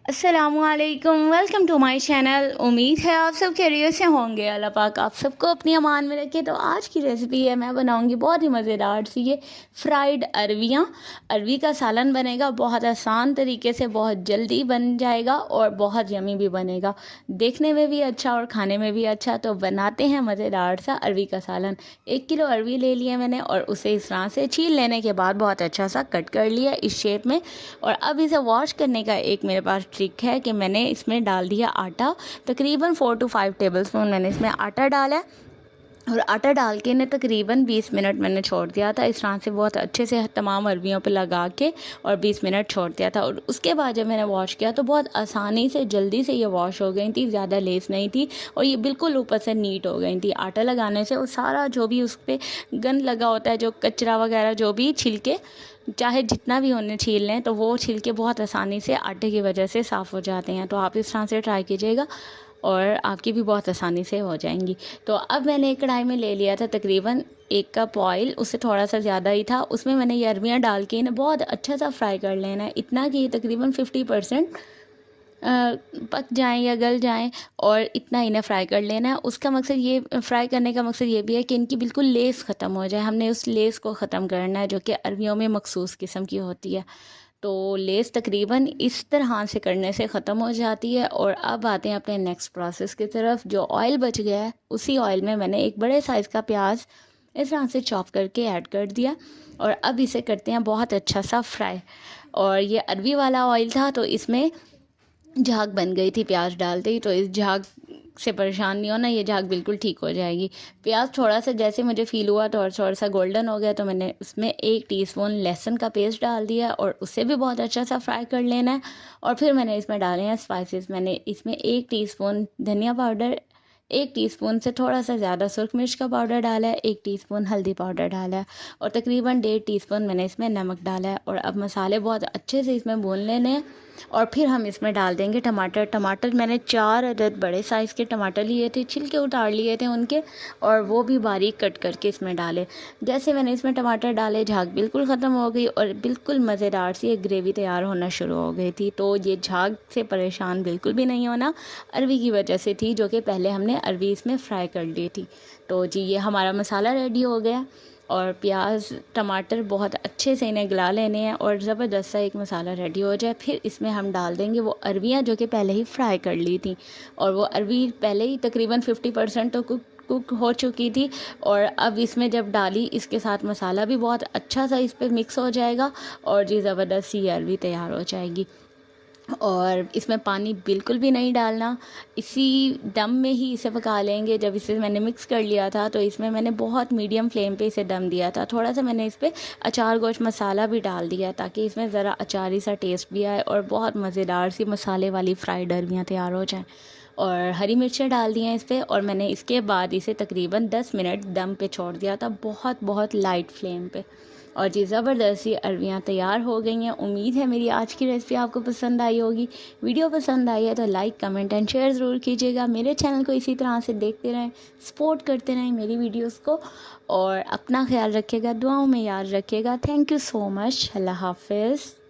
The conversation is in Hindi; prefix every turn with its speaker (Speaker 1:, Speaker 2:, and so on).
Speaker 1: अस्सलामुअलैकुम, वेलकम टू माय चैनल। उम्मीद है आप सब खैरियत से होंगे। अल्लाह पाक आप सबको अपनी अमान में रखे। तो आज की रेसिपी है, मैं बनाऊंगी बहुत ही मज़ेदार सी ये फ्राइड अरवियाँ। अरवी का सालन बनेगा बहुत आसान तरीके से, बहुत जल्दी बन जाएगा और बहुत यमी भी बनेगा, देखने में भी अच्छा और खाने में भी अच्छा। तो बनाते हैं मज़ेदार सा अरवी का सालन। 1 किलो अरवी ले लिया मैंने और उसे इस तरह से छील लेने के बाद बहुत अच्छा सा कट कर लिया इस शेप में। और अब इसे वॉश करने का एक मेरे पास ट्रिक है कि मैंने इसमें डाल दिया आटा। तकरीबन 4 to 5 टेबलस्पून मैंने इसमें आटा डाला है और आटा डाल के इन्हें तकरीबन 20 मिनट मैंने छोड़ दिया था इस तरह से, बहुत अच्छे से तमाम अरवियों पे लगा के, और 20 मिनट छोड़ दिया था। और उसके बाद जब मैंने वॉश किया तो बहुत आसानी से जल्दी से ये वॉश हो गई थी, ज़्यादा लेस नहीं थी और ये बिल्कुल ऊपर से नीट हो गई थी आटा लगाने से। और सारा जो भी उस पर गंद लगा होता है, जो कचरा वगैरह, जो भी छिलके चाहे जितना भी उन्हें छील लें, तो वो छिलके बहुत आसानी से आटे की वजह से साफ़ हो जाते हैं। तो आप इस तरह से ट्राई कीजिएगा और आपकी भी बहुत आसानी से हो जाएंगी। तो अब मैंने एक कढ़ाई में ले लिया था तकरीबन 1 कप ऑयल, उससे थोड़ा सा ज़्यादा ही था। उसमें मैंने ये अरवियाँ डाल के इन्हें बहुत अच्छा सा फ्राई कर लेना है, इतना कि ये तकरीबन 50% पक जाएं या गल जाएं, और इतना इन्हें फ्राई कर लेना है। उसका मकसद ये, फ्राई करने का मकसद ये भी है कि इनकी बिल्कुल लेस ख़त्म हो जाए। हमने उस लेस को ख़त्म करना है जो कि अरवियों में मखसूस किस्म की होती है। तो लेस तकरीबन इस तरह से करने से ख़त्म हो जाती है। और अब आते हैं अपने नेक्स्ट प्रोसेस की तरफ। जो ऑयल बच गया है उसी ऑयल में मैंने एक बड़े साइज़ का प्याज इस तरह से चॉप करके ऐड कर दिया और अब इसे करते हैं बहुत अच्छा सा फ्राई। और ये अरवी वाला ऑयल था तो इसमें झाग बन गई थी प्याज डालते ही, तो इस झाग से परेशान नहीं होना, ये झाग बिल्कुल ठीक हो जाएगी। प्याज थोड़ा सा जैसे मुझे फ़ील हुआ तो और थोड़ा सा गोल्डन हो गया तो मैंने उसमें 1 टीस्पून लहसुन का पेस्ट डाल दिया और उससे भी बहुत अच्छा सा फ्राई कर लेना है। और फिर मैंने इसमें डाले हैं स्पाइसेस। मैंने इसमें 1 टीस्पून धनिया पाउडर, 1 टीस्पून से थोड़ा सा ज़्यादा सुरख मिर्च का पाउडर डाला है, 1 टीस्पून हल्दी पाउडर डाला है और तकरीबन 1.5 टीस्पून मैंने इसमें नमक डाला है। और अब मसाले बहुत अच्छे से इसमें भून लेने हैं। और फिर हम इसमें डाल देंगे टमाटर। टमाटर मैंने 4 अदद बड़े साइज़ के टमाटर लिए थे, छिलके उतार लिए थे उनके, और वो भी बारीक कट करके इसमें डाले। जैसे मैंने इसमें टमाटर डाले, झाग बिल्कुल ख़त्म हो गई और बिल्कुल मज़ेदार सी एक ग्रेवी तैयार होना शुरू हो गई थी। तो ये झाग से परेशान बिल्कुल भी नहीं होना, अरवी की वजह से थी, जो कि पहले हमने अरवी इसमें फ्राई कर ली थी। तो जी ये हमारा मसाला रेडी हो गया और प्याज टमाटर बहुत अच्छे से इन्हें गला लेने हैं और ज़बरदस्त सा एक मसाला रेडी हो जाए, फिर इसमें हम डाल देंगे वो अरवियाँ जो कि पहले ही फ्राई कर ली थी। और वो अरवी पहले ही तकरीबन 50% तो कुक हो चुकी थी। और अब इसमें जब डाली, इसके साथ मसाला भी बहुत अच्छा सा इस पर मिक्स हो जाएगा और जी ज़बरदस्त सी अरवी तैयार हो जाएगी। और इसमें पानी बिल्कुल भी नहीं डालना, इसी दम में ही इसे पका लेंगे। जब इसे मैंने मिक्स कर लिया था तो इसमें मैंने बहुत मीडियम फ्लेम पे इसे दम दिया था। थोड़ा सा मैंने इस पर अचार गोश्त मसाला भी डाल दिया ताकि इसमें ज़रा अचारी सा टेस्ट भी आए और बहुत मज़ेदार सी मसाले वाली फ्राइड अरवियाँ तैयार हो जाएँ। और हरी मिर्चें डाल दी हैं इस पर और मैंने इसके बाद इसे तकरीबन 10 मिनट दम पे छोड़ दिया था, बहुत बहुत लाइट फ्लेम पे। और जी ज़बरदस्त सी अरवियाँ तैयार हो गई हैं। उम्मीद है मेरी आज की रेसिपी आपको पसंद आई होगी। वीडियो पसंद आई है तो लाइक कमेंट एंड शेयर ज़रूर कीजिएगा। मेरे चैनल को इसी तरह से देखते रहें, सपोर्ट करते रहें मेरी वीडियोस को, और अपना ख्याल रखिएगा, दुआओं में याद रखिएगा। Thank you so much. अल्लाह हाफिज़।